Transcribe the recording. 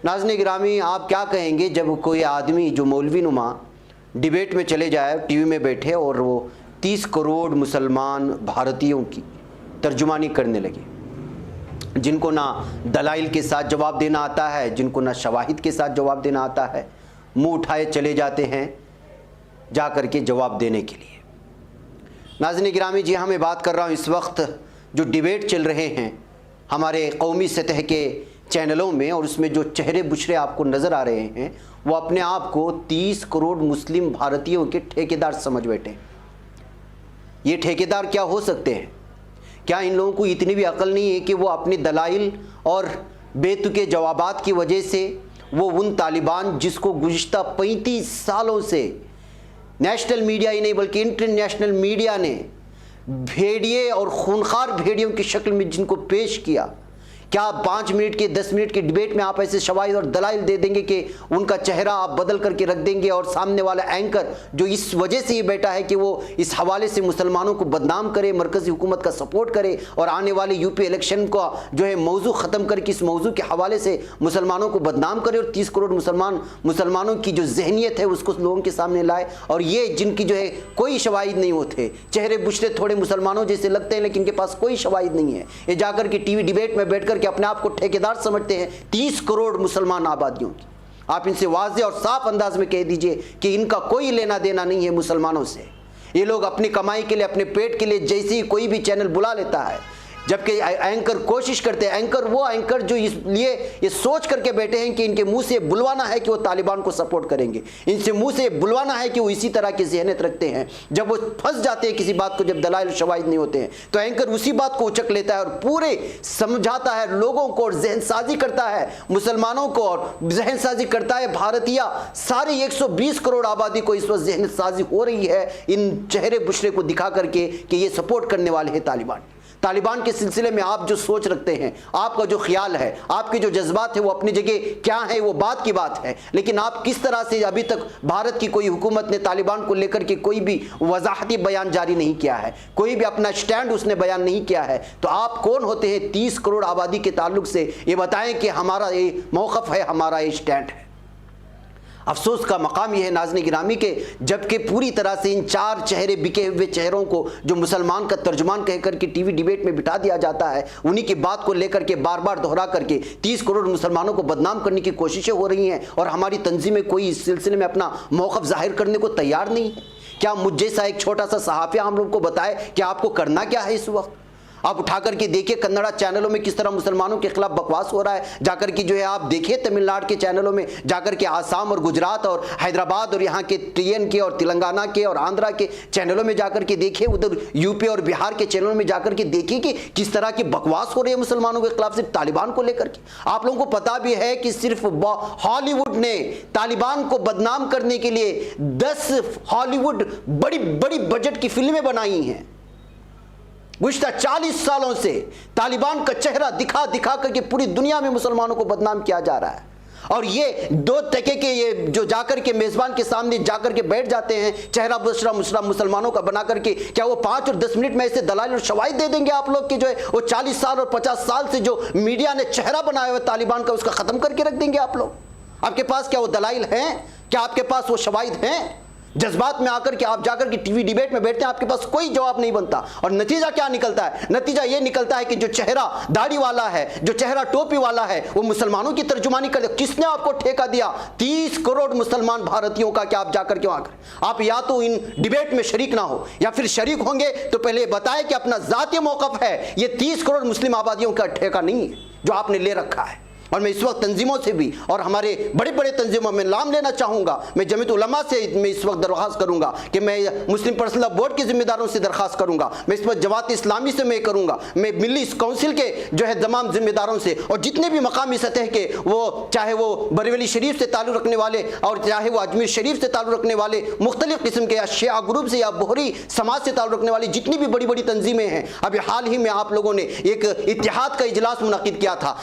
ناظرین گرامی، آپ کیا کہیں گے جب کوئی آدمی جو مولوی نما ڈیبیٹ میں چلے جائے، ٹی وی میں بیٹھے اور وہ 30 کروڑ مسلمان بھارتیوں کی ترجمانی کرنے لگے، جن کو نہ دلائل کے ساتھ جواب دینا آتا ہے، جن کو نہ شواہد کے ساتھ جواب دینا آتا ہے، منہ اٹھائے چلے جاتے ہیں جا کر کے جواب دینے کے لیے۔ ناظرین گرامی، جی ہاں، میں بات کر رہا ہوں اس وقت جو ڈیبیٹ چل رہے ہیں ہمارے قومی سطح کے چینلوں میں، اور اس میں جو چہرے بشرے آپ کو نظر آ رہے ہیں وہ اپنے آپ کو 30 کروڑ مسلم بھارتیوں کے ٹھیکیدار سمجھ بیٹھے ہیں۔ یہ ٹھیکیدار کیا ہو سکتے ہیں؟ کیا ان لوگوں کو اتنی بھی عقل نہیں ہے کہ وہ اپنی دلائل اور بے تکے جوابات کی وجہ سے وہ ان طالبان جس کو گزشتہ 35 سالوں سے نیشنل میڈیا ہی نہیں بلکہ انٹرنیشنل میڈیا نے بھیڑیے اور خونخوار بھیڑیوں کی شکل میں جن کو پیش کیا، کیا 5 منٹ کے 10 منٹ کے ڈیبیٹ میں آپ ایسے شواہد اور دلائل دے دیں گے کہ ان کا چہرہ آپ بدل کر کے رکھ دیں گے، اور سامنے والا اینکر جو اس وجہ سے یہ بیٹا ہے کہ وہ اس حوالے سے مسلمانوں کو بدنام کرے، مرکزی حکومت کا سپورٹ کرے اور آنے والے یو پی الیکشن کا جو ہے موضوع ختم کر کے اس موضوع کے حوالے سے مسلمانوں کو بدنام کرے اور 30 کروڑ مسلمانوں کی جو ذہنیت ہے اس کو لوگوں کے سامنے لائے، اور یہ جن کی جو ہے کوئی شواہد نہیں ہوتے، چہرے بشرے تھوڑے مسلمانوں جیسے لگتے ہیں لیکن ان کے پاس کوئی شواہد نہیں ہے، یہ جا کر کے ٹی وی ڈیبیٹ میں بیٹھ کر کہ اپنے آپ کو ٹھیکیدار سمجھتے ہیں 30 کروڑ مسلمان آبادیوں کی۔ آپ ان سے واضح اور صاف انداز میں کہہ دیجئے کہ ان کا کوئی لینا دینا نہیں ہے مسلمانوں سے۔ یہ لوگ اپنی کمائی کے لیے، اپنے پیٹ کے لیے جیسے ہی کوئی بھی چینل بلا لیتا ہے، جبکہ اینکر کوشش کرتے ہیں، وہ اینکر جو اس لیے یہ سوچ کر کے بیٹھے ہیں کہ ان کے منہ سے بلوانا ہے کہ وہ طالبان کو سپورٹ کریں گے، ان سے منہ سے بلوانا ہے کہ وہ اسی طرح کی ذہنیت رکھتے ہیں، جب وہ پھنس جاتے ہیں کسی بات کو، جب دلائل و شواہد نہیں ہوتے ہیں تو اینکر اسی بات کو اچک لیتا ہے اور پورے سمجھاتا ہے لوگوں کو اور ذہن سازی کرتا ہے مسلمانوں کو، اور ذہن سازی کرتا ہے بھارتیہ ساری 120 کروڑ آبادی کو اس وقت ذہن سازی ہو رہی ہے ان چہرے بشرے کو دکھا کر کے کہ یہ سپورٹ کرنے والے ہیں طالبان کے سلسلے میں آپ جو سوچ رکھتے ہیں، آپ کا جو خیال ہے، آپ کے جو جذبات ہیں وہ اپنی جگہ کیا ہے، وہ بات کی بات ہے، لیکن آپ کس طرح سے ابھی تک بھارت کی کوئی حکومت نے طالبان کو لے کر کے کوئی بھی وضاحتی بیان جاری نہیں کیا ہے، کوئی بھی اپنا سٹینڈ اس نے بیان نہیں کیا ہے، تو آپ کون ہوتے ہیں 30 کروڑ آبادی کے تعلق سے یہ بتائیں کہ ہمارا یہ موقف ہے، ہمارا یہ سٹینڈ ہے۔ افسوس کا مقام یہ ہے ناظرین گرامی کہ جبکہ پوری طرح سے ان 4 چہرے بکے ہوئے چہروں کو جو مسلمان کا ترجمان کہہ کر کے ٹی وی ڈیبیٹ میں بٹھا دیا جاتا ہے، انہی کی بات کو لے کر کے بار بار دہرا کر کے 30 کروڑ مسلمانوں کو بدنام کرنے کی کوششیں ہو رہی ہیں، اور ہماری تنظیمیں کوئی اس سلسلے میں اپنا موقف ظاہر کرنے کو تیار نہیں ہے۔ کیا مجھ جیسا ایک چھوٹا سا صحافی ہم لوگ کو بتائے کہ آپ کو کرنا کیا ہے اس وقت؟ آپ اٹھا کر کے دیکھیں کنڑا چینلوں میں کس طرح مسلمانوں کے خلاف بکواس ہو رہا ہے، جا کر کے جو ہے آپ دیکھیں تمل ناڈو کے چینلوں میں، جا کر کے آسام اور گجرات اور حیدرآباد اور یہاں کے TN کے اور تلنگانہ کے اور آندھرا کے چینلوں میں جا کر کے دیکھیں، ادھر یو پی اور بہار کے چینلوں میں جا کر کے دیکھیں کہ کس طرح کی بکواس ہو رہی ہے مسلمانوں کے خلاف، صرف طالبان کو لے کر کے۔ آپ لوگوں کو پتا بھی ہے کہ صرف ہالی ووڈ نے طالبان کو بدنام کرنے کے لیے 10 ہالی ووڈ بڑی بڑی بجٹ کی فلمیں بنائی ہیں۔ گزشتہ 40 سالوں سے طالبان کا چہرہ دکھا دکھا کر کے پوری دنیا میں مسلمانوں کو بدنام کیا جا رہا ہے، اور یہ 2 ٹکے کے یہ جو جا کر کے میزبان کے سامنے جا کر کے بیٹھ جاتے ہیں چہرہ بشرہ مسلمانوں کا بنا کر کے، کیا وہ 5 اور 10 منٹ میں ایسے دلائل اور شواہد دے دیں گے آپ لوگ کہ جو ہے وہ 40 سال اور 50 سال سے جو میڈیا نے چہرہ بنایا ہوا طالبان کا اس کا ختم کر کے رکھ دیں گے آپ لوگ؟ آپ کے پاس کیا وہ دلائل ہیں؟ کیا آپ کے پاس وہ شواہد ہیں؟ جذبات میں آ کر کے آپ جا کر کے ٹی وی ڈیبیٹ میں بیٹھتے ہیں، آپ کے پاس کوئی جواب نہیں بنتا، اور نتیجہ کیا نکلتا ہے؟ نتیجہ یہ نکلتا ہے کہ جو چہرہ داڑھی والا ہے، جو چہرہ ٹوپی والا ہے، وہ مسلمانوں کی ترجمانی کر دے۔ کس نے آپ کو ٹھیکہ دیا 30 کروڑ مسلمان بھارتیوں کا کہ آپ جا کر کے وہاں آپ یا تو ان ڈیبیٹ میں شریک نہ ہو، یا پھر شریک ہوں گے تو پہلے بتائیں کہ اپنا ذاتی موقف ہے، یہ 30 کروڑ مسلم آبادیوں کا ٹھیکہ نہیں ہے جو آپ نے لے رکھا ہے۔ اور میں اس وقت تنظیموں سے بھی اور ہمارے بڑے بڑے تنظیموں میں نام لینا چاہوں گا، میں جمعیت علماء سے میں اس وقت درخواست کروں گا کہ میں مسلم پرسنل لا بورڈ کے ذمہ داروں سے درخواست کروں گا، میں اس وقت جماعت اسلامی سے میں کروں گا، میں ملی کونسل کے جو ہے تمام ذمہ داروں سے، اور جتنے بھی مقامی سطح کے وہ چاہے وہ بریلی شریف سے تعلق رکھنے والے اور چاہے وہ اجمیر شریف سے تعلق رکھنے والے، مختلف قسم کے یا شیعہ گروپ سے یا بہری سماج سے تعلق رکھنے والی جتنی بھی بڑی بڑی تنظیمیں ہیں، ابھی حال ہی میں آپ لوگوں نے ایک اتحاد کا اجلاس منعقد کیا تھا،